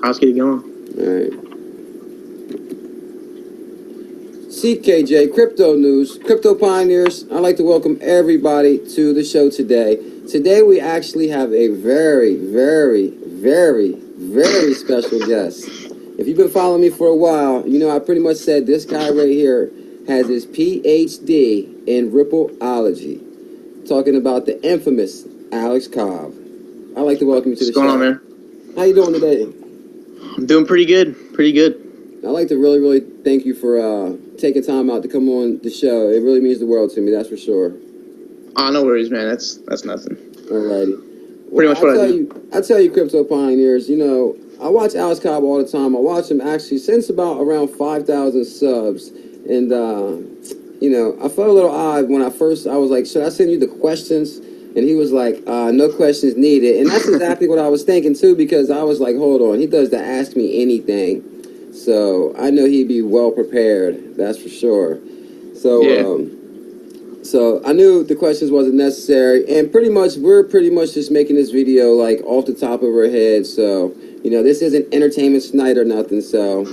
Let's get it going. All right. CKJ Crypto News, Crypto Pioneers. I'd like to welcome everybody to the show today. Today we actually have a very, very, very, very special guest. If you've been following me for a while, you know I pretty much said this guy right here has his PhD in Rippleology. Talking about the infamous Alex Cobb. I'd like to welcome you to the show. What's going on, man? How you doing today? I'm doing pretty good. Pretty good. I'd like to really, really thank you for taking time out to come on the show. It really means the world to me, that's for sure. No worries, man. That's nothing. Alrighty. Pretty much what I do. I tell you, Crypto Pioneers, you know, I watch Alex Cobb all the time. I watch him actually since about around 5,000 subs. And, you know, I felt a little odd when I was like, should I send you the questions? And he was like, no questions needed. And that's exactly what I was thinking, too, because I was like, hold on. He does the Ask Me Anything. So I know he'd be well prepared. That's for sure. So, yeah. So I knew the questions wasn't necessary. And we're pretty much just making this video, like, off the top of our head. So, you know, this isn't Entertainment Tonight or nothing. So,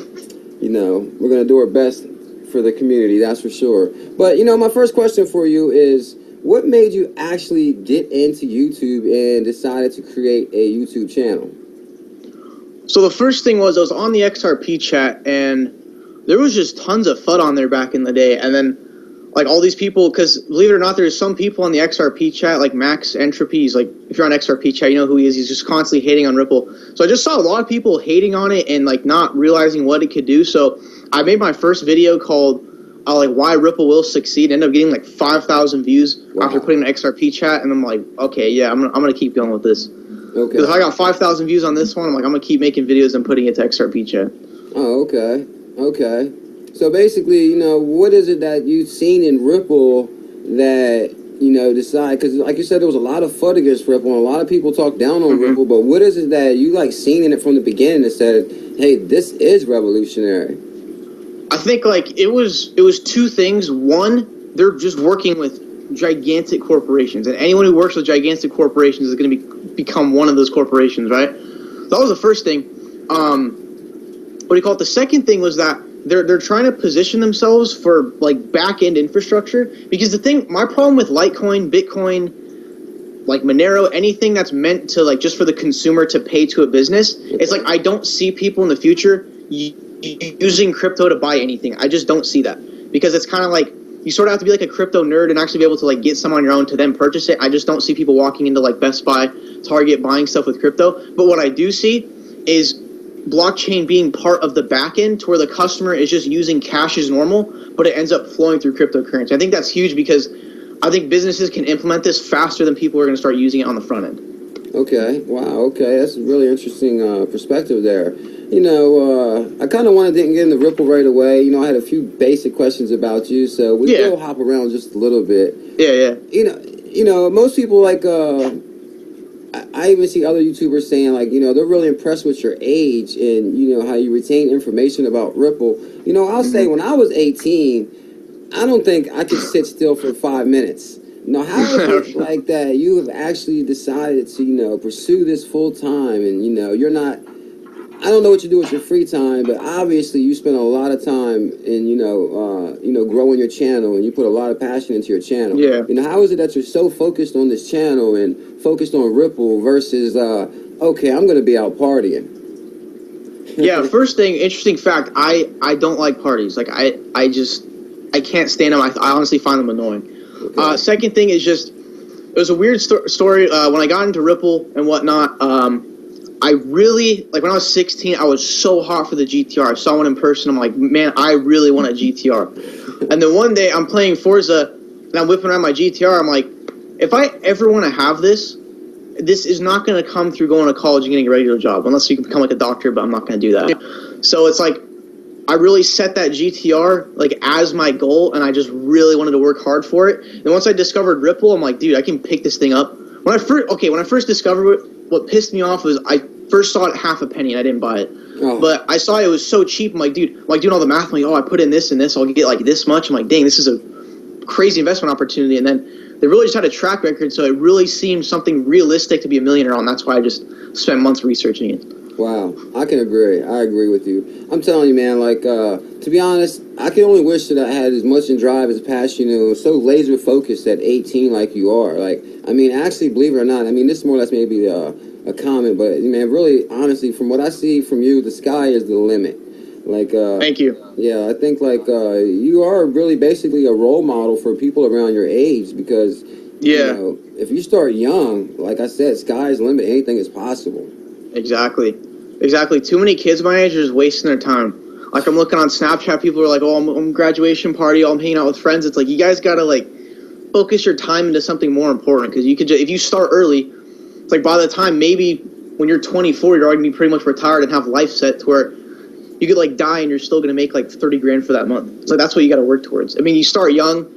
you know, we're going to do our best for the community. That's for sure. But, you know, my first question for you is, what made you actually get into YouTube and decided to create a YouTube channel? So the first thing was I was on the XRP chat, and there was just tons of FUD on there back in the day. And then, like, all these people, because believe it or not, there's some people on the XRP chat, like Max Entropy. He's like, if you're on XRP chat, you know who he is. He's just constantly hating on Ripple. So I just saw a lot of people hating on it and, like, not realizing what it could do. So I made my first video called, like, why Ripple will succeed. Ended up getting like 5,000 views after putting an XRP chat, and I'm like, okay, yeah, I'm gonna keep going with this. Okay. Because if I got 5,000 views on this one, I'm like, I'm gonna keep making videos and putting it to XRP chat. Oh, okay, okay. So basically, you know, what is it that you've seen in Ripple that, you know, decide? Because like you said, there was a lot of FUD against Ripple, and a lot of people talk down on Ripple. But what is it that you like seen in it from the beginning that said, hey, this is revolutionary? I think, like, it was two things. One, they're just working with gigantic corporations, and anyone who works with gigantic corporations is going to become one of those corporations, right? So that was the first thing. What do you call it? The second thing was that they're trying to position themselves for, like, back-end infrastructure, because my problem with Litecoin, Bitcoin, like Monero, anything that's meant to, like, just for the consumer to pay to a business, it's like I don't see people in the future using crypto to buy anything. I just don't see that, because it's kind of like you sort of have to be like a crypto nerd and actually be able to, like, get some on your own to then purchase it. I just don't see people walking into, like, Best Buy, Target, buying stuff with crypto. But what I do see is blockchain being part of the back end to where the customer is just using cash as normal, but it ends up flowing through cryptocurrency. I think that's huge, because I think businesses can implement this faster than people are going to start using it on the front end. Okay. Wow. Okay. That's a really interesting perspective there. You know, I kind of didn't get into Ripple right away. You know, I had a few basic questions about you, so we will hop around just a little bit. Yeah. You know, most people, like, I even see other YouTubers saying, like, you know, they're really impressed with your age and, you know, how you retain information about Ripple. You know, I'll say when I was 18, I don't think I could sit still for 5 minutes. Now, how is it like that you have actually decided to, you know, pursue this full time, and, you know, you're not, I don't know what you do with your free time, but obviously you spend a lot of time in, you know, growing your channel, and you put a lot of passion into your channel. Yeah. You know, how is it that you're so focused on this channel and focused on Ripple versus, okay, I'm going to be out partying? Yeah, first thing, interesting fact, I don't like parties. Like, I can't stand them. I honestly find them annoying. Okay. Second thing is just, it was a weird story. When I got into Ripple and whatnot, I really, like, when I was 16, I was so hot for the GTR. I saw one in person. I'm like, man, I really want a GTR. And then one day I'm playing Forza and I'm whipping around my GTR. I'm like, if I ever want to have this is not going to come through going to college and getting a regular job, unless you can become like a doctor, but I'm not going to do that. So it's like, I really set that GTR, like, as my goal, and I just really wanted to work hard for it. And once I discovered Ripple, I'm like, dude, I can pick this thing up. When I first discovered it, what pissed me off was I first saw it half a penny and I didn't buy it. Oh. But I saw it was so cheap. I'm like, dude, I'm like doing all the math. I'm like, oh, I put in this and this, I'll get like this much. I'm like, dang, this is a crazy investment opportunity. And then they really just had a track record, so it really seemed something realistic to be a millionaire on. That's why I just spent months researching it. Wow, I can agree. I agree with you. I'm telling you, man, like, to be honest, I can only wish that I had as much in drive as passion, so laser focused at 18 like you are. Like, I mean, actually, believe it or not, I mean, this is more or less maybe a comment, but, man, really, honestly, from what I see from you, the sky is the limit. Like, thank you. Yeah, I think, like, you are really basically a role model for people around your age because, if you start young, like I said, sky's the limit, anything is possible. Exactly. Too many kids my age are just wasting their time. Like, I'm looking on Snapchat, people are like, oh, I'm graduation party, I'm hanging out with friends. It's like, you guys gotta, like, focus your time into something more important, because you could just, if you start early, it's like by the time maybe when you're 24, you're already gonna be pretty much retired and have life set to where you could, like, die and you're still gonna make, like, 30 grand for that month. So that's what you gotta work towards. I mean, you start young.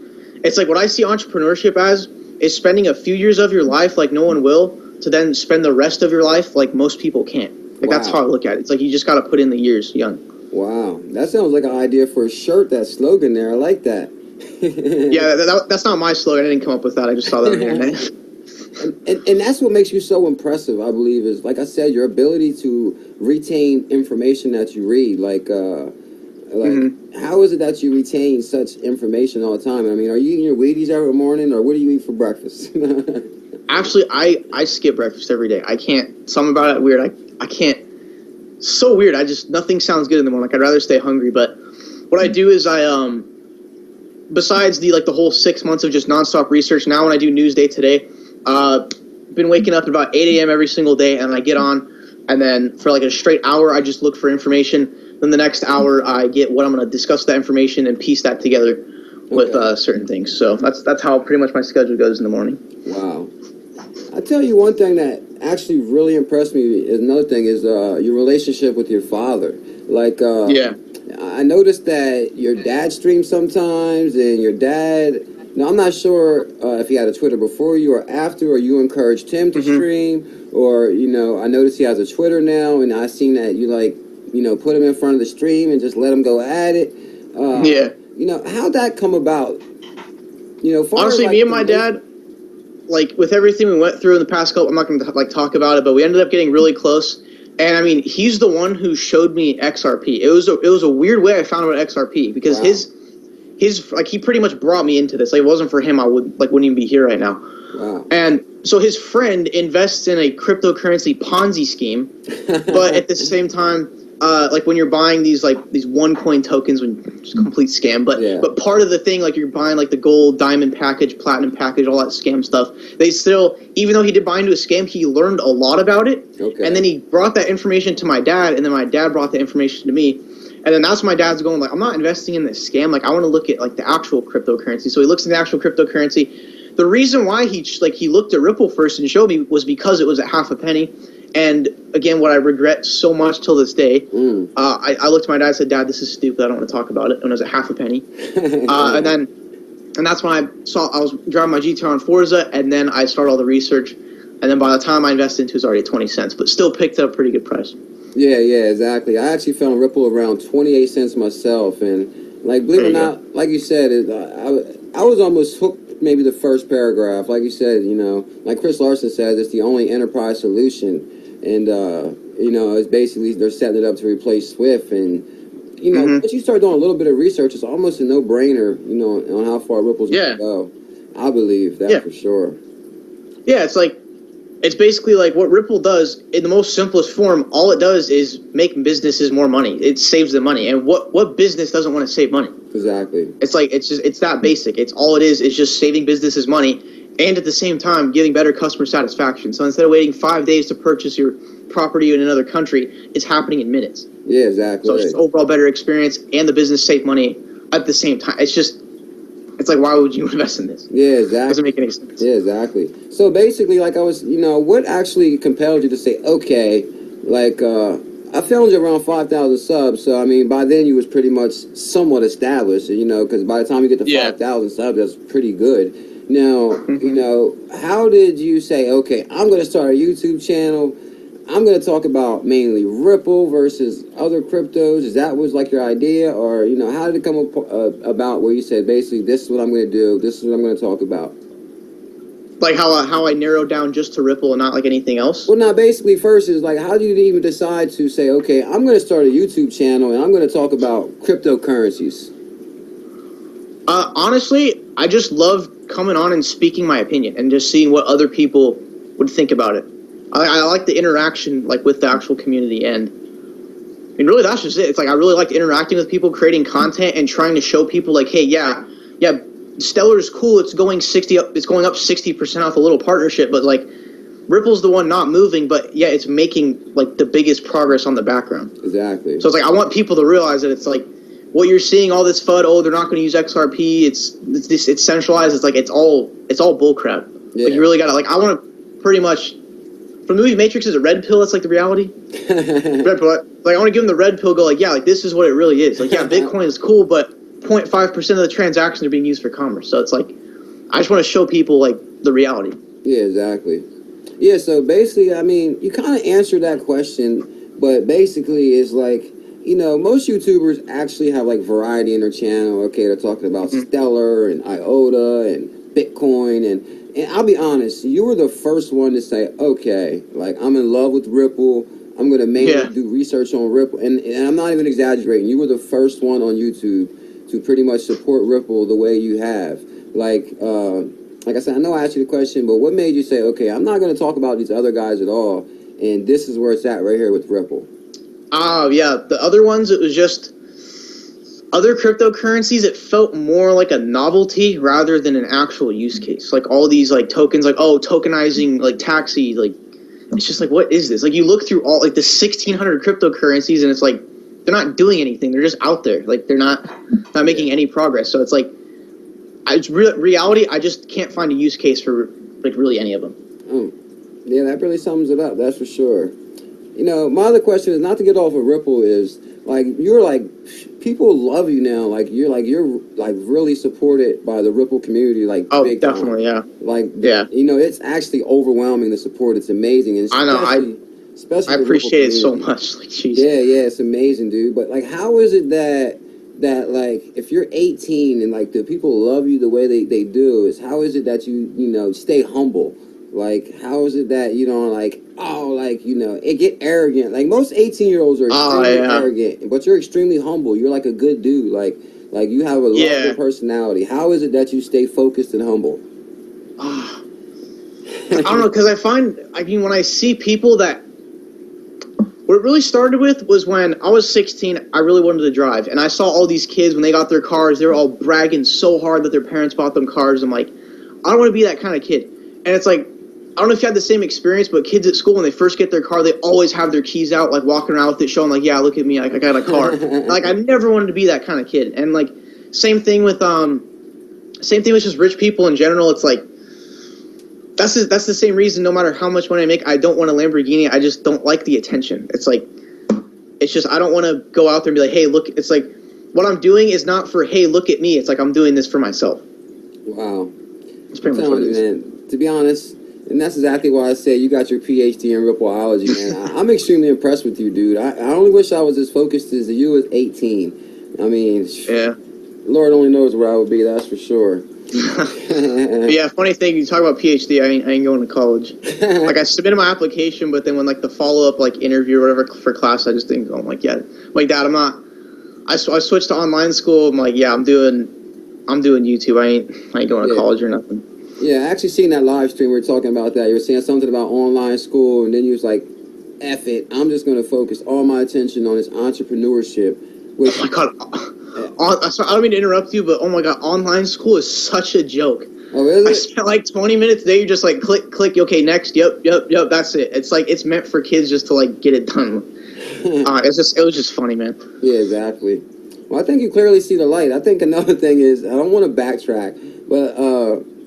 It's like, what I see entrepreneurship as is spending a few years of your life like no one will, to then spend the rest of your life like most people can't. Like, that's how I look at it. It's like, you just got to put in the years young. Wow. That sounds like an idea for a shirt, that slogan there. I like that. Yeah, that's not my slogan. I didn't come up with that. I just saw that on the internet. And that's what makes you so impressive, I believe, is, like I said, your ability to retain information that you read. How is it that you retain such information all the time? I mean, are you eating your Wheaties every morning, or what do you eat for breakfast? Actually, I skip breakfast every day. I can't. Something about it weird. I can't. So weird. Nothing sounds good in the morning. Like, I'd rather stay hungry. But what I do is besides the whole 6 months of just nonstop research, now when I do Newsday Today, been waking up at about 8 a.m. every single day, and I get on, and then for like a straight hour, I just look for information. Then the next hour, I get what I'm going to discuss that information and piece that together with certain things. So that's how pretty much my schedule goes in the morning. Wow. I tell you one thing that actually really impressed me is another thing is your relationship with your father. Like, I noticed that your dad streams sometimes, and your dad. Now, I'm not sure if he had a Twitter before you or after, or you encouraged him to stream, or I noticed he has a Twitter now, and I seen that you put him in front of the stream and just let him go at it. How'd that come about? Honestly, me and my dad, like, with everything we went through in the past couple, I'm not going to talk about it, but we ended up getting really close. And I mean, he's the one who showed me XRP. It was a weird way I found out about XRP, because his he pretty much brought me into this. Like, if it wasn't for him, I wouldn't even be here right now. Wow. And so his friend invests in a cryptocurrency Ponzi scheme, but at the same time, like, when you're buying these OneCoin tokens, it's a complete scam. But part of the thing, like, you're buying like the gold, diamond package, platinum package, all that scam stuff. They still, even though he did buy into a scam, he learned a lot about it. Okay. And then he brought that information to my dad, and then my dad brought the information to me. And then that's when my dad's going, like, I'm not investing in this scam. Like, I want to look at, like, the actual cryptocurrency. So he looks at the actual cryptocurrency. The reason why he looked at Ripple first and showed me was because it was at half a penny. And again, what I regret so much till this day, I looked at my dad and said, Dad, this is stupid. I don't want to talk about it. When it was at half a penny. And that's when I was driving my GTR on Forza, and then I started all the research. And then by the time I invested into it, it was already at 20 cents, but still picked up a pretty good price. Yeah, exactly. I actually found Ripple around 28 cents myself. And, like, believe it or not, like you said, I was almost hooked maybe the first paragraph. Like you said, like Chris Larson says, it's the only enterprise solution. And, it's basically they're setting it up to replace Swift. And, once you start doing a little bit of research, it's almost a no-brainer, on how far Ripple's going to go. I believe that for sure. Yeah, it's basically like what Ripple does in the most simplest form. All it does is make businesses more money. It saves them money. And what business doesn't want to save money? Exactly. It's that basic. It's all it is just saving businesses money, and at the same time giving better customer satisfaction. So instead of waiting 5 days to purchase your property in another country, it's happening in minutes. Yeah, exactly. So it's just overall better experience, and the business save money at the same time. It's like, why would you invest in this? Yeah, exactly. It doesn't make any sense. Yeah, exactly. So basically, like, I was, what actually compelled you to say, okay, like, I found you around 5,000 subs, so, I mean, by then you was pretty much somewhat established, because by the time you get to 5,000 subs, that's pretty good. Now, how did you say, okay, I'm going to start a YouTube channel, I'm going to talk about mainly Ripple versus other cryptos? Is that was like your idea, or how did it come about where you said basically this is what I'm going to do, this is what I'm going to talk about? Like how I narrowed down just to Ripple and not like anything else? Well, now basically first is like, how did you even decide to say, okay, I'm going to start a YouTube channel and I'm going to talk about cryptocurrencies? Honestly, I just love coming on and speaking my opinion and just seeing what other people would think about it. I like the interaction like with the actual community, and I mean, really that's just it. It's like I really like interacting with people, creating content, and trying to show people like, hey, yeah, Stellar is cool. It's going up 60% off a little partnership, but like Ripple's the one not moving, but yeah, it's making like the biggest progress on the background. Exactly. So it's like I want people to realize that it's like what you're seeing, all this FUD. Oh, they're not going to use XRP. It's centralized. It's like it's all bullcrap. Yeah. Like you really got to like. I want to pretty much from the movie Matrix is a red pill. That's like the reality. Red pill. Like I want to give them the red pill. Go like yeah, like this is what it really is. Like yeah, Bitcoin is cool, but 0.5% of the transactions are being used for commerce. So it's like I just want to show people like the reality. Yeah, exactly. Yeah, so basically, I mean, you kind of answered that question, but basically it's like, you know, most YouTubers actually have like variety in their channel. Okay, they're talking about Stellar and IOTA and Bitcoin, and I'll be honest, you were the first one to say, okay, like I'm in love with Ripple. I'm going to mainly do research on Ripple, and I'm not even exaggerating. You were the first one on YouTube to pretty much support Ripple the way you have. Like I said, I know I asked you the question, but what made you say, okay, I'm not going to talk about these other guys at all, and this is where it's at right here with Ripple? Yeah, the other ones, it was just other cryptocurrencies. It felt more like a novelty rather than an actual use case. Like all these like tokens, like tokenizing like taxi, like it's just like what is this? Like you look through all like the 1,600 cryptocurrencies, and it's like they're not doing anything. They're just out there. Like they're not making any progress. So it's like reality. I just can't find a use case for like really any of them. Oh, yeah, that really sums it up. That's for sure. You know, my other question is not to get off of Ripple is like you're like people love you now. Like you're really supported by the Ripple community. Like big definitely, time. You know, it's actually overwhelming the support. It's amazing. And I know. Especially I appreciate it so much. Like, geez. Yeah, it's amazing, dude. But like, how is it that like if you're 18 and like the people love you the way they do, is how is it that you know stay humble? Like how is it that you don't like it get arrogant? Like most 18-year-olds are extremely arrogant, but you're extremely humble. You're like a good dude. Like you have a lovely personality. How is it that you stay focused and humble? I don't know, because I mean when I see people that. What it really started with was when I was 16, I really wanted to drive. And I saw all these kids, when they got their cars, they were all bragging so hard that their parents bought them cars. I'm like, I don't want to be that kind of kid. And it's like, I don't know if you had the same experience, but kids at school, when they first get their car, they always have their keys out, like walking around with it, showing like, yeah, look at me, I got a car. Like, I never wanted to be that kind of kid. And like, same thing with just rich people in general. It's like, that's the same reason, no matter how much money I make, I don't want a Lamborghini. I just don't like the attention. It's like, it's just, I don't want to go out there and be like, hey, look, it's like, what I'm doing is not for, hey, look at me. It's like, I'm doing this for myself. Wow. It's pretty much what it is. Man, to be honest, and that's exactly why I say you got your PhD in Rippleology, man. I'm extremely impressed with you, dude. I only wish I was as focused as you at 18. I mean, yeah. Lord only knows where I would be, that's for sure. Yeah, funny thing, you talk about PhD, I ain't going to college. Like, I submitted my application, but then when, like, the follow-up, like, interview or whatever for class, I just think, oh, my God. Like, Dad, I'm not... I switched to online school. I'm like, yeah, I'm doing YouTube. I ain't going to college or nothing. Yeah, I actually seen that live stream. We were talking about that. You were saying something about online school, and then you was like, F it. I'm just going to focus all my attention on this entrepreneurship. Which, oh, my God. Sorry, I don't mean to interrupt you, but oh my God, online school is such a joke. Oh, is it? I spent like 20 minutes there. You just like click. Okay, next. Yep. That's it. It's like it's meant for kids just to like get it done. It was just funny, man. Yeah, exactly. Well, I think you clearly see the light. I think another thing is I don't want to backtrack, but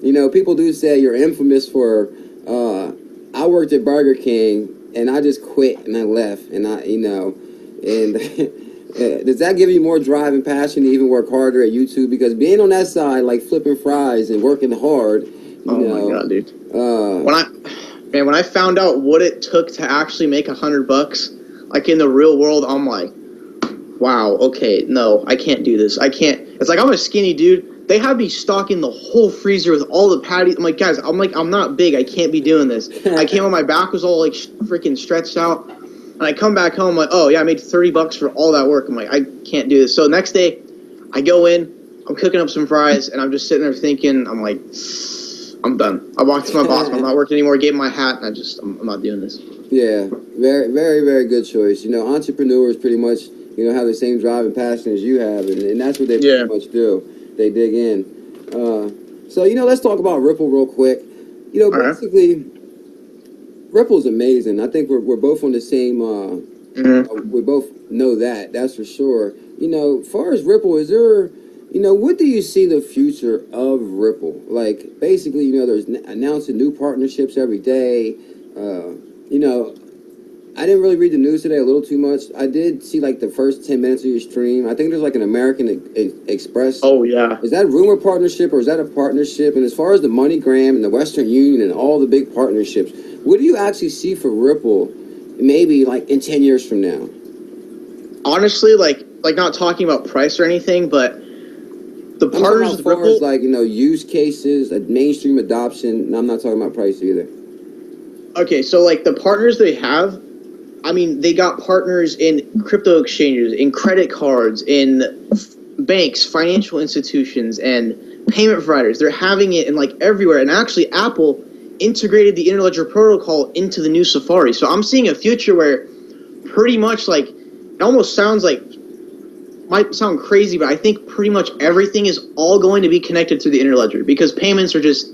you know, people do say you're infamous for. I worked at Burger King and I just quit and I left and does that give you more drive and passion to even work harder at YouTube? Because being on that side, like flipping fries and working hard, you know, my God, dude. When I found out what it took to actually make $100, like in the real world, I'm like, wow, okay, no, I can't do this. I can't. It's like I'm a skinny dude. They had me stocking the whole freezer with all the patties. I'm like, guys, I'm not big. I can't be doing this. I came on, my back was all like freaking stretched out. And I come back home like, oh yeah, I made $30 for all that work. I'm like, I can't do this. So next day, I go in, I'm cooking up some fries, and I'm just sitting there thinking, I'm like, I'm done. I walked to my boss, I'm not working anymore, gave him my hat, and I'm not doing this. Yeah, very, very, very good choice. You know, entrepreneurs pretty much, you know, have the same drive and passion as you have, and that's what they pretty much do. They dig in. So, you know, let's talk about Ripple real quick. You know, basically, Ripple's amazing. I think we're both on the same, we both know that, that's for sure. You know, as far as Ripple, is there, you know, what do you see the future of Ripple? Like, basically, you know, there's announcing new partnerships every day. You know, I didn't really read the news today a little too much. I did see, like, the first 10 minutes of your stream. I think there's, like, an American Express. Oh, yeah. Is that a rumor partnership or is that a partnership? And as far as the MoneyGram and the Western Union and all the big partnerships, what do you actually see for Ripple maybe, like, in 10 years from now? Honestly, like not talking about price or anything, but the partners with Ripple, like, you know, use cases, mainstream adoption, and I'm not talking about price either. Okay, so like the partners they have, I mean, they got partners in crypto exchanges, in credit cards, in banks, financial institutions, and payment providers. They're having it in like everywhere. And actually, Apple integrated the Interledger protocol into the new Safari. So I'm seeing a future where pretty much like, it almost sounds like, might sound crazy, but I think pretty much everything is all going to be connected through the Interledger because payments are just,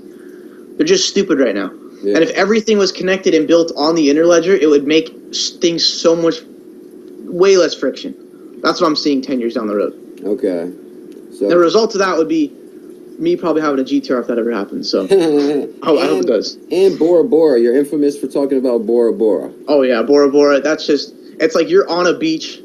they're just stupid right now. Yeah. And if everything was connected and built on the Interledger, it would make things so much, way less friction. That's what I'm seeing 10 years down the road. Okay. So the result of that would be me probably having a GTR if that ever happens. So I hope it does. And Bora Bora, you're infamous for talking about Bora Bora. Oh yeah, Bora Bora. That's just, it's like you're on a beach,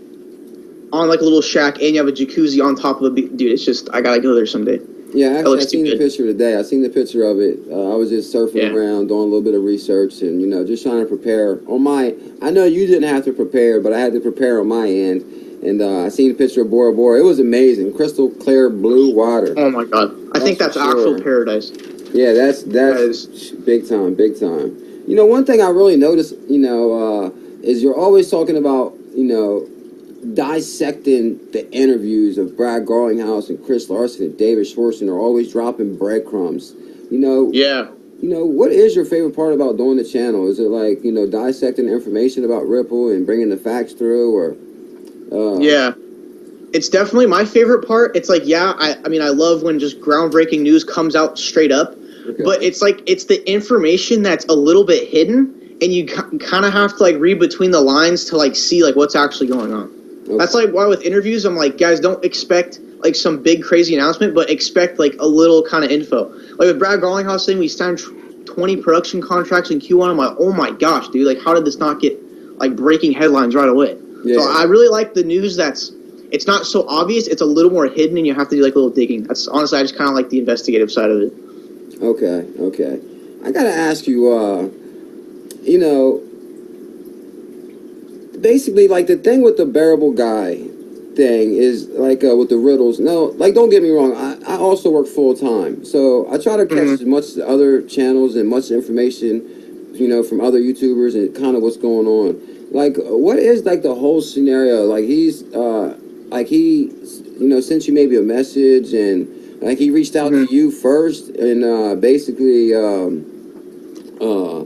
on like a little shack, and you have a jacuzzi on top of a beach. Dude, it's just, I gotta go there someday. Yeah, actually, I seen the picture today. I seen the picture of it. I was just surfing around, doing a little bit of research, and you know, just trying to prepare on my. I know you didn't have to prepare, but I had to prepare on my end. And I seen the picture of Bora Bora. It was amazing, crystal clear blue water. Oh my god! I think that's actual paradise. Yeah, that's big time, big time. You know, one thing I really noticed, you know, is you're always talking about, you know, dissecting the interviews of Brad Garlinghouse and Chris Larson and David Schwartzen are always dropping breadcrumbs. You know. Yeah. You know, what is your favorite part about doing the channel? Is it like, you know, dissecting information about Ripple and bringing the facts through, or? Yeah, it's definitely my favorite part. It's like, yeah, I mean, I love when just groundbreaking news comes out straight up, but it's like, it's the information that's a little bit hidden, and you kind of have to like read between the lines to like see like what's actually going on. Okay. That's like why with interviews, I'm like, guys, don't expect like some big crazy announcement, but expect like a little kind of info. Like with Brad Garlinghouse saying we signed 20 production contracts in Q1, I'm like, oh my gosh, dude, like how did this not get like breaking headlines right away? Yeah. So I really like the news it's not so obvious, it's a little more hidden, and you have to do like a little digging. That's honestly, I just kind of like the investigative side of it. Okay. I gotta ask you, you know, basically like the thing with the bearable guy thing is like with the riddles. No, like don't get me wrong, I also work full time, so I try to catch as much other channels and much information, you know, from other YouTubers and kind of what's going on. Like, what is, like, the whole scenario? Like, he's, like, he, you know, sent you maybe a message, and, like, he reached out to you first, and, basically, you know,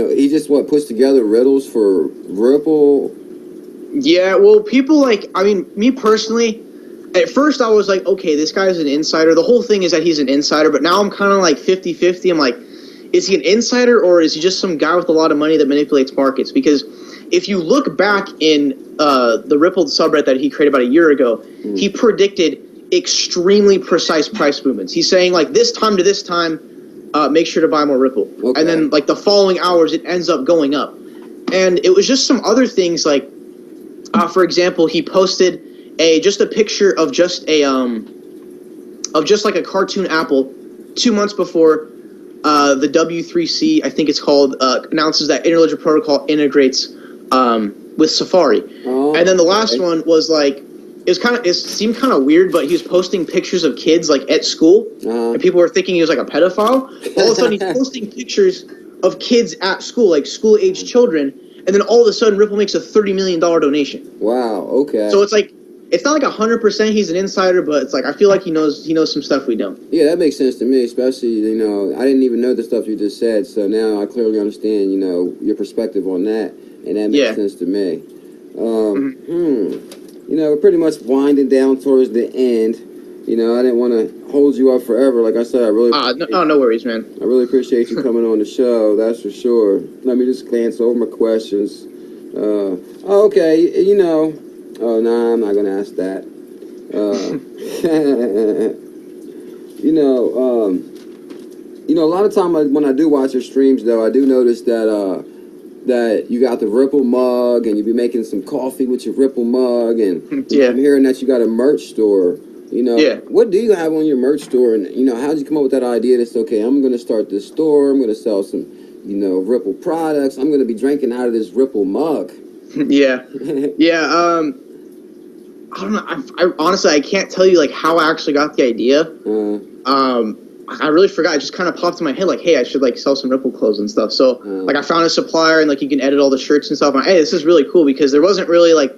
he just, puts together riddles for Ripple? Yeah, well, people, like, I mean, me personally, at first I was like, okay, this guy's an insider. The whole thing is that he's an insider, but now I'm kind of, like, 50-50. I'm like, is he an insider, or is he just some guy with a lot of money that manipulates markets? Because if you look back in the Ripple subreddit that he created about a year ago, he predicted extremely precise price movements. He's saying, like, this time to this time, make sure to buy more Ripple. Okay. And then, like, the following hours, it ends up going up. And it was just some other things, like, for example, he posted just a picture of just like a cartoon apple 2 months before the W3C, I think it's called, announces that Interledger Protocol integrates with Safari. Oh, and then the last one was like it seemed kind of weird, but he was posting pictures of kids like at school, and people were thinking he was like a pedophile. All of a sudden, he's posting pictures of kids at school, like school-aged children, and then all of a sudden, Ripple makes a $30 million donation. Wow. Okay. So it's like it's not like 100% he's an insider, but it's like I feel like he knows some stuff we don't. Yeah, that makes sense to me, especially I didn't even know the stuff you just said, so now I clearly understand your perspective on that, and that makes sense to me. We're pretty much winding down towards the end. I didn't want to hold you up forever. Like I said, I really no worries, man. I really appreciate you coming on the show. That's for sure. Let me just glance over my questions. Okay. Oh no, I'm not gonna ask that. A lot of time when I do watch your streams, though, I do notice that that you got the Ripple mug, and you be making some coffee with your Ripple mug, and I'm hearing that you got a merch store. What do you have on your merch store, and how did you come up with that idea? That's okay. I'm going to start this store. I'm going to sell some, Ripple products. I'm going to be drinking out of this Ripple mug. Yeah. I don't know. I honestly, I can't tell you like how I actually got the idea. I really forgot. It just kind of popped in my head like, hey, I should like sell some Ripple clothes and stuff. So like I found a supplier, and like you can edit all the shirts and stuff. And hey, this is really cool because there wasn't really like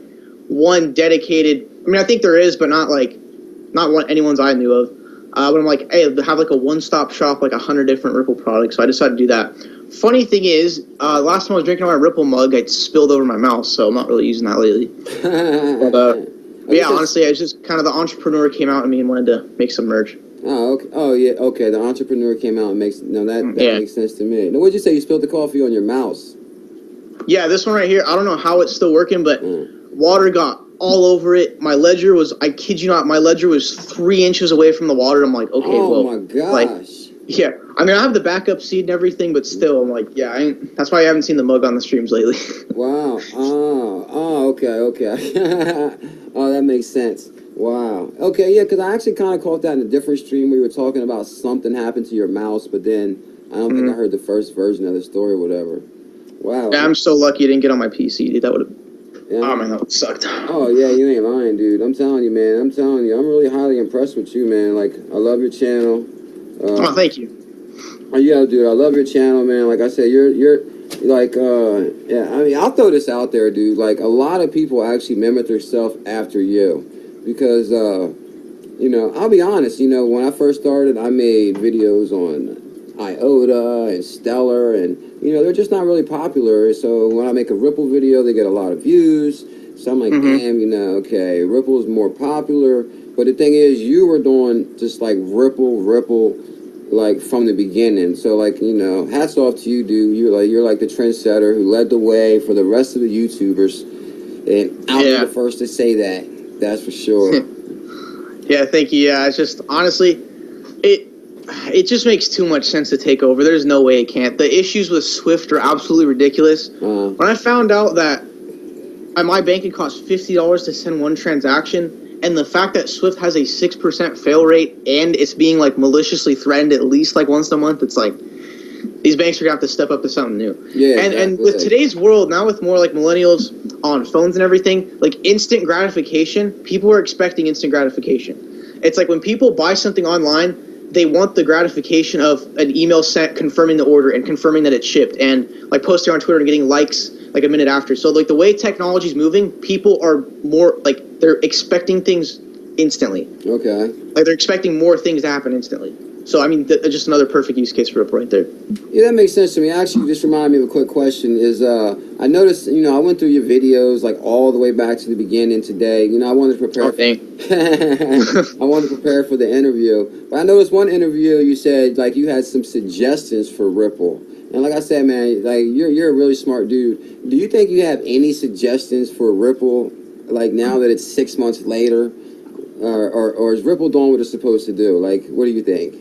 one dedicated. I mean, I think there is, but not what anyone's I knew of. But I'm like, hey, have like a one-stop shop, like 100 different Ripple products. So I decided to do that. Funny thing is, last time I was drinking my Ripple mug, I spilled over my mouth, so I'm not really using that lately. But yeah, honestly, I just kind of the entrepreneur came out in me and wanted to make some merch. Oh, okay. Oh, yeah, okay. The entrepreneur came out and that makes sense to me. Now, what'd you say? You spilled the coffee on your mouse? Yeah, this one right here. I don't know how it's still working, but water got all over it. My ledger was, I kid you not, my ledger was 3 inches away from the water. I'm like, okay, oh my gosh. Like, yeah. I mean, I have the backup seed and everything, but still, I'm like, yeah, that's why I haven't seen the mug on the streams lately. Wow. Oh, okay. Oh, that makes sense. Wow. Okay, yeah, because I actually kind of caught that in a different stream. We were talking about something happened to your mouse, but then I don't think I heard the first version of the story or whatever. Wow. Yeah, I'm so lucky I didn't get on my PC, dude. That would have... Yeah. Oh, man, that would have sucked. Oh, yeah, you ain't lying, dude. I'm telling you, man. I'm really highly impressed with you, man. Like, I love your channel. Oh, thank you. Oh, yeah, dude, I love your channel, man. Like I said, you're like, yeah, I mean, I'll throw this out there, dude. Like, a lot of people actually mimic themselves after you. Because, I'll be honest, when I first started, I made videos on IOTA and Stellar, and, they're just not really popular. So when I make a Ripple video, they get a lot of views. So I'm like, damn, okay, Ripple's more popular. But the thing is, you were doing just like Ripple, like from the beginning. So like, hats off to you, dude. You're like the trendsetter who led the way for the rest of the YouTubers. And I'll be the first to say that. That's for sure. Yeah, thank you. Yeah, it's just, honestly, it just makes too much sense to take over. There's no way it can't. The issues with Swift are absolutely ridiculous. When I found out that my bank it cost $50 to send one transaction, and the fact that Swift has a 6% fail rate and it's being like maliciously threatened at least like once a month, it's like these banks are gonna have to step up to something new. Yeah, and with today's world now, with more like millennials on phones and everything, like instant gratification, people are expecting instant gratification. It's like when people buy something online, they want the gratification of an email sent confirming the order and confirming that it's shipped, and like posting on Twitter and getting likes like a minute after. So like the way technology is moving, people are more like they're expecting things instantly. Okay. Like they're expecting more things to happen instantly. So I mean, just another perfect use case for Ripple right there. Yeah, that makes sense to me. Actually, just reminded me of a quick question. Is I noticed, I went through your videos like all the way back to the beginning today. I wanted to prepare. I wanted to prepare for the interview, but I noticed one interview you said like you had some suggestions for Ripple. And like I said, man, like you're a really smart dude. Do you think you have any suggestions for Ripple, like now that it's 6 months later, or is Ripple doing what it's supposed to do? Like, what do you think?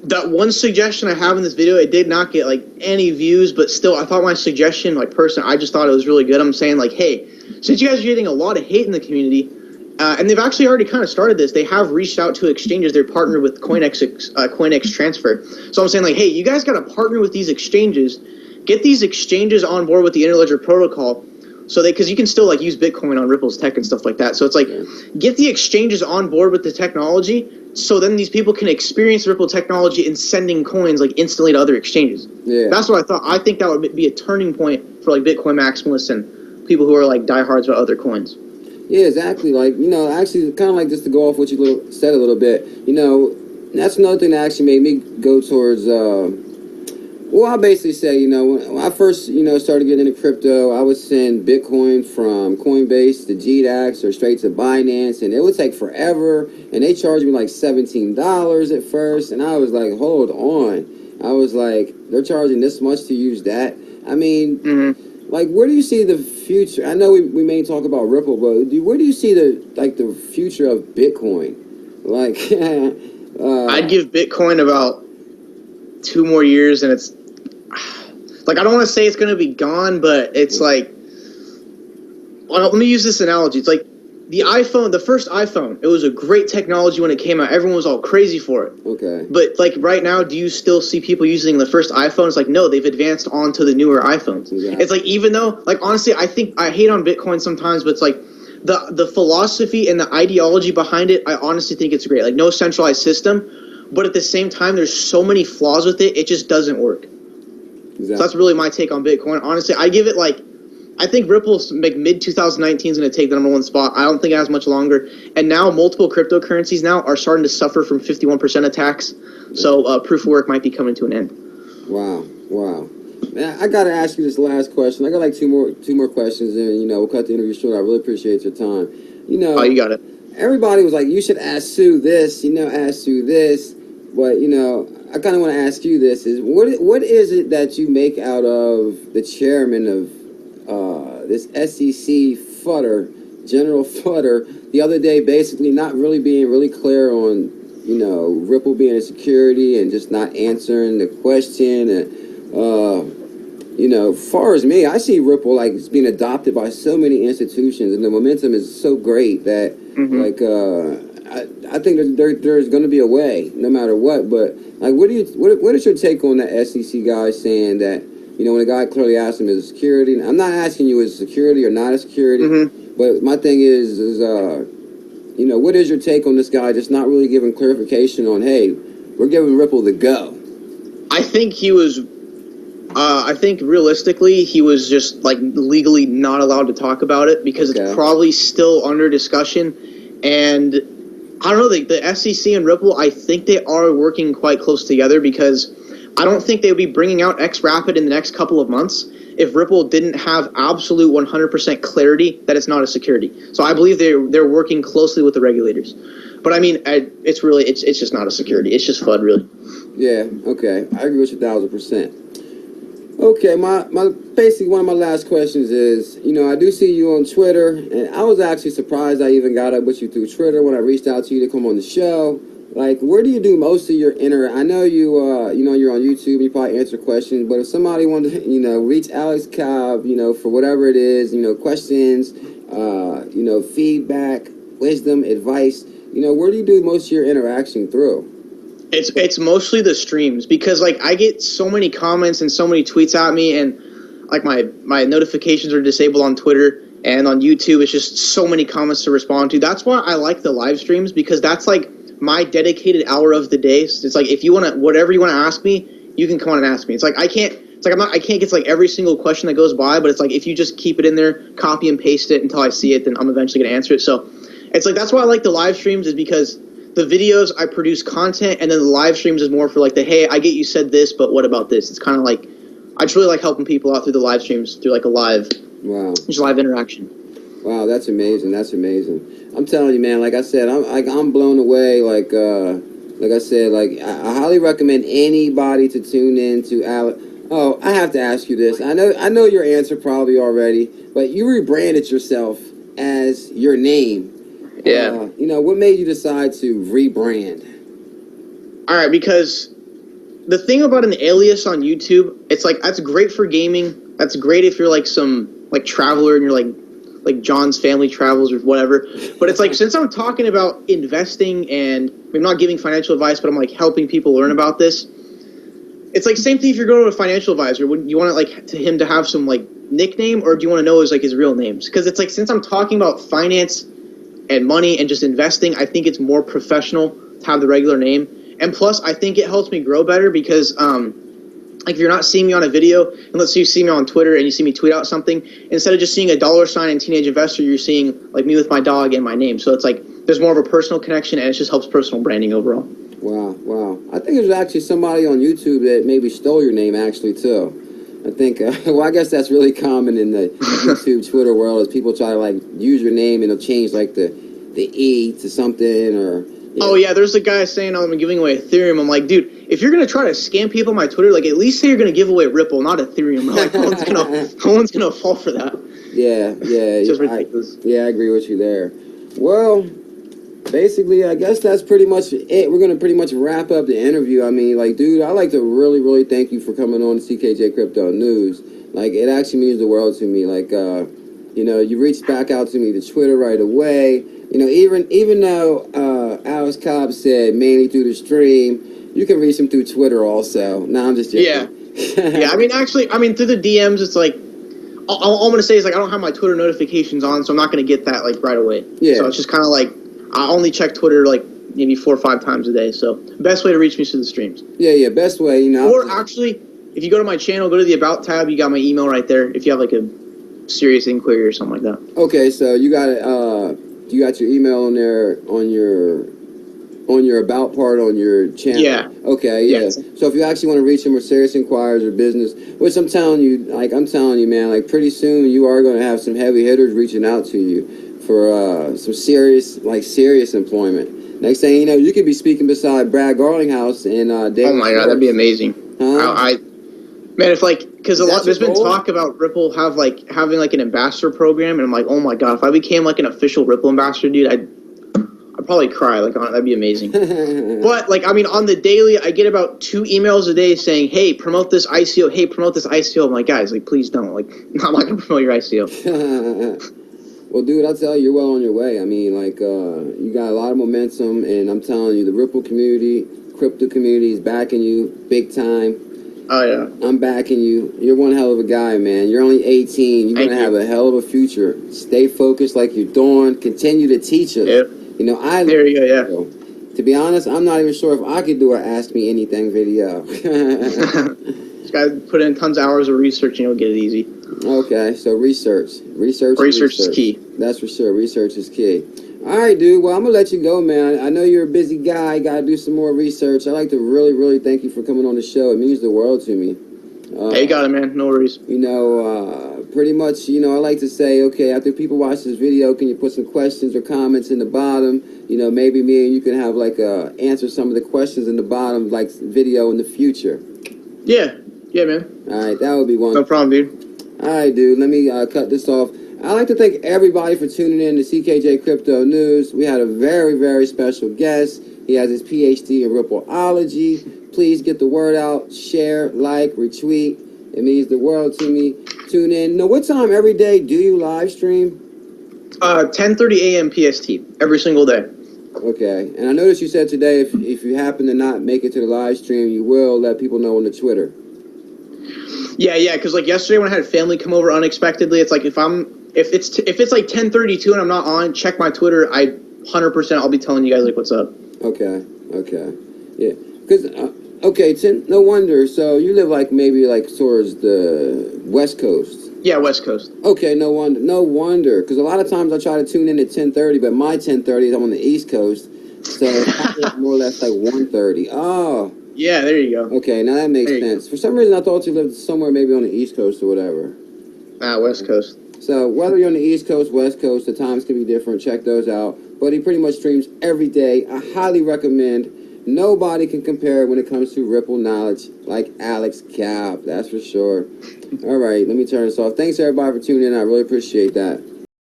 That one suggestion I have in this video, it did not get like any views, but still, I thought my suggestion, like I just thought it was really good. I'm saying like, hey, since you guys are getting a lot of hate in the community, and they've actually already kind of started this, they have reached out to exchanges. They're partnered with CoinX Transfer. So I'm saying like, hey, you guys got to partner with these exchanges, get these exchanges on board with the Interledger protocol, So because you can still like use Bitcoin on Ripple's tech and stuff like that. So it's like get the exchanges on board with the technology, so then these people can experience Ripple technology in sending coins like instantly to other exchanges. Yeah, that's what I thought. I think that would be a turning point for like Bitcoin maximalists and people who are like diehards about other coins. Yeah, exactly. Like, you know, actually, kind of like just to go off what you said a little bit, you know, that's another thing that actually made me go towards, well, I basically say, you know, when I first, you know, started getting into crypto, I would send Bitcoin from Coinbase to GDAX or straight to Binance, and it would take forever, and they charged me like $17 at first, and I was like, hold on. I was like, they're charging this much to use that? I mean, like, where do you see the future? I know we may talk about Ripple, but where do you see the future of Bitcoin? Like, I'd give Bitcoin about 2 more years, and it's like, I don't want to say it's going to be gone, but it's like, well, let me use this analogy. It's like the iPhone, the first iPhone. It was a great technology when it came out. Everyone was all crazy for it. Okay. But like right now, do you still see people using the first iPhone? It's like, no, they've advanced on to the newer iPhones. Exactly. It's like, even though, like, honestly, I think I hate on Bitcoin sometimes, but it's like the philosophy and the ideology behind it, I honestly think it's great. Like, no centralized system, but at the same time, there's so many flaws with it, it just doesn't work. Exactly. So that's really my take on Bitcoin. Honestly, I give it like, I think Ripple's like mid-2019 is going to take the #1 spot. I don't think it has much longer. And now multiple cryptocurrencies now are starting to suffer from 51% attacks. So proof of work might be coming to an end. Wow. Man, I got to ask you this last question. I got like two more questions, and, you know, we'll cut the interview short. I really appreciate your time. You know, oh, you got it. Everybody was like, you should ask Sue this, you know, ask Sue this. But, you know, I kind of want to ask you this, is what is it that you make out of the chairman of this SEC futter, General Futter, the other day basically not really being really clear on, you know, Ripple being a security and just not answering the question. And, you know, far as me, I see Ripple like it's being adopted by so many institutions, and the momentum is so great that, like, I think there's going to be a way, no matter what. But like, what is your take on that SEC guy saying that, you know, when a guy clearly asked him, is security? I'm not asking you is security or not a security, but my thing is you know, what is your take on this guy just not really giving clarification on, hey, we're giving Ripple the go? I think he was, I think realistically, he was just like legally not allowed to talk about it because it's probably still under discussion. And I don't know, the SEC and Ripple, I think they are working quite close together because I don't think they would be bringing out Xrapid in the next couple of months if Ripple didn't have absolute 100% clarity that it's not a security. So I believe they're working closely with the regulators. But I mean, it's just not a security. It's just FUD, really. Yeah, okay. I agree with you 1,000%. Okay, my basically one of my last questions is, you know, I do see you on Twitter, and I was actually surprised I even got up with you through Twitter when I reached out to you to come on the show. Like, where do you do most of your I know you, you know, you're on YouTube, you probably answer questions, but if somebody wanted to, you know, reach Alex Cobb, you know, for whatever it is, you know, questions, you know, feedback, wisdom, advice, you know, where do you do most of your interaction through? It's mostly the streams because, like, I get so many comments and so many tweets at me, and, like, my notifications are disabled on Twitter and on YouTube. It's just so many comments to respond to. That's why I like the live streams because that's, like, my dedicated hour of the day. So it's like, if you want to, whatever you want to ask me, you can come on and ask me. It's like, I can't get to like every single question that goes by, but it's like, if you just keep it in there, copy and paste it until I see it, then I'm eventually going to answer it. So it's like, that's why I like the live streams, is because the videos, I produce content, and then the live streams is more for like the, hey, I get you said this, but what about this? It's kind of like, I just really like helping people out through the live streams, through like a live, just live interaction. Wow, that's amazing. That's amazing. I'm telling you, man, like I said, I'm blown away. Like I said, like, I highly recommend anybody to tune in to Alex. Oh, I have to ask you this. I know your answer probably already, but you rebranded yourself as your name. Yeah. You know, what made you decide to rebrand? All right, because the thing about an alias on YouTube, it's like, that's great for gaming. That's great if you're like some like traveler and you're like John's Family Travels or whatever. But it's like, since I'm talking about investing and I'm not giving financial advice, but I'm like helping people learn about this. It's like same thing if you're going to a financial advisor. Wouldn't you want like him to have some like nickname, or do you want to know his real names? Because it's like, since I'm talking about finance and money and just investing, I think it's more professional to have the regular name. And plus, I think it helps me grow better because, like, if you're not seeing me on a video, and let's say you see me on Twitter and you see me tweet out something, instead of just seeing a $ and teenage investor, you're seeing, like, me with my dog and my name. So it's like there's more of a personal connection, and it just helps personal branding overall. Wow. I think there's actually somebody on YouTube that maybe stole your name, actually, too. I think, well, I guess that's really common in the YouTube, Twitter world, is people try to, like, use your name and they'll change, like, the E to something, or... Oh, yeah, there's a guy saying I'm giving away Ethereum. I'm like, dude, if you're going to try to scam people on my Twitter, like, at least say you're going to give away Ripple, not Ethereum. Like, no one's gonna fall for that. Yeah. It's just ridiculous. I agree with you there. Well, basically, I guess that's pretty much it. We're going to pretty much wrap up the interview. I mean, like, dude, I'd like to really, really thank you for coming on CKJ Crypto News. Like, it actually means the world to me. Like, you know, you reached back out to me to Twitter right away. You know, even though Alex Cobb said mainly through the stream, you can reach him through Twitter also. No, I'm just joking. Yeah. I mean, through the DMs, it's like, all I'm going to say is, like, I don't have my Twitter notifications on, so I'm not going to get that, like, right away. Yeah. So it's just kind of like, I only check Twitter, like, maybe 4 or 5 times a day. So best way to reach me is through the streams. Yeah, best way, you know. Or actually, if you go to my channel, go to the About tab, you got my email right there if you have, like, a serious inquiry or something like that. Okay, so you got you got your email on there on your About part on your channel. Yeah. Okay, yeah. So if you actually want to reach them with serious inquiries or business, which I'm telling you, man, like, pretty soon you are going to have some heavy hitters reaching out to you for some serious employment. Next thing you know, you could be speaking beside Brad Garlinghouse and David. Oh my God, that'd be amazing. Man, if, like, because there's been talk about Ripple having like an ambassador program, and I'm like, oh my God, if I became like an official Ripple ambassador, dude, I'd probably cry. Like, that'd be amazing. But, like, I mean, on the daily, I get about 2 emails a day saying, hey, promote this ICO. Hey, promote this ICO. I'm like, guys, like, please don't. Like, I'm not gonna promote your ICO. Well, dude, I'll tell you, you're well on your way. I mean, like, you got a lot of momentum, and I'm telling you, the Ripple community, crypto community is backing you big time. Oh, yeah. I'm backing you. You're one hell of a guy, man. You're only 18. You're going to have a hell of a future. Stay focused like you're doing. Continue to teach us. Yep. You know, there you go, yeah. To be honest, I'm not even sure if I could do an Ask Me Anything video. Just got to put in tons of hours of research and you'll get it easy. Okay, so research. Research is key. That's for sure. Research is key. All right, dude. Well, I'm going to let you go, man. I know you're a busy guy. You got to do some more research. I'd like to really, really thank you for coming on the show. It means the world to me. Hey, you got it, man. No worries. You know, pretty much, you know, I like to say, okay, after people watch this video, can you put some questions or comments in the bottom? You know, maybe me and you can have, like, answer some of the questions in the bottom, like, video in the future. Yeah, man. All right, that would be one. No problem, dude. All right, dude. Let me cut this off. I'd like to thank everybody for tuning in to CKJ Crypto News. We had a very, very special guest. He has his PhD in Rippleology. Please get the word out. Share, like, retweet. It means the world to me. Tune in. Now, what time every day do you live stream? 10:30 a.m. PST every single day. Okay. And I noticed you said today if you happen to not make it to the live stream, you will let people know on the Twitter. Yeah, because, like, yesterday when I had family come over unexpectedly, it's like if it's like 10:32 and I'm not on, check my Twitter. 100% I'll be telling you guys, like, what's up. Okay, yeah. Because no wonder. So you live like maybe like towards the West Coast. Yeah, West Coast. Okay, no wonder. Because a lot of times I try to tune in at 10:30, but my 10:30 is I'm on the East Coast, so it's more or less like 1:30. Oh. Yeah, there you go. Okay, now that makes sense. For some reason, I thought you lived somewhere maybe on the East Coast or whatever. West Coast. So whether you're on the East Coast, West Coast, the times can be different. Check those out. But he pretty much streams every day. I highly recommend. Nobody can compare when it comes to Ripple knowledge like Alex Cobb. That's for sure. All right, let me turn this off. Thanks, everybody, for tuning in. I really appreciate that.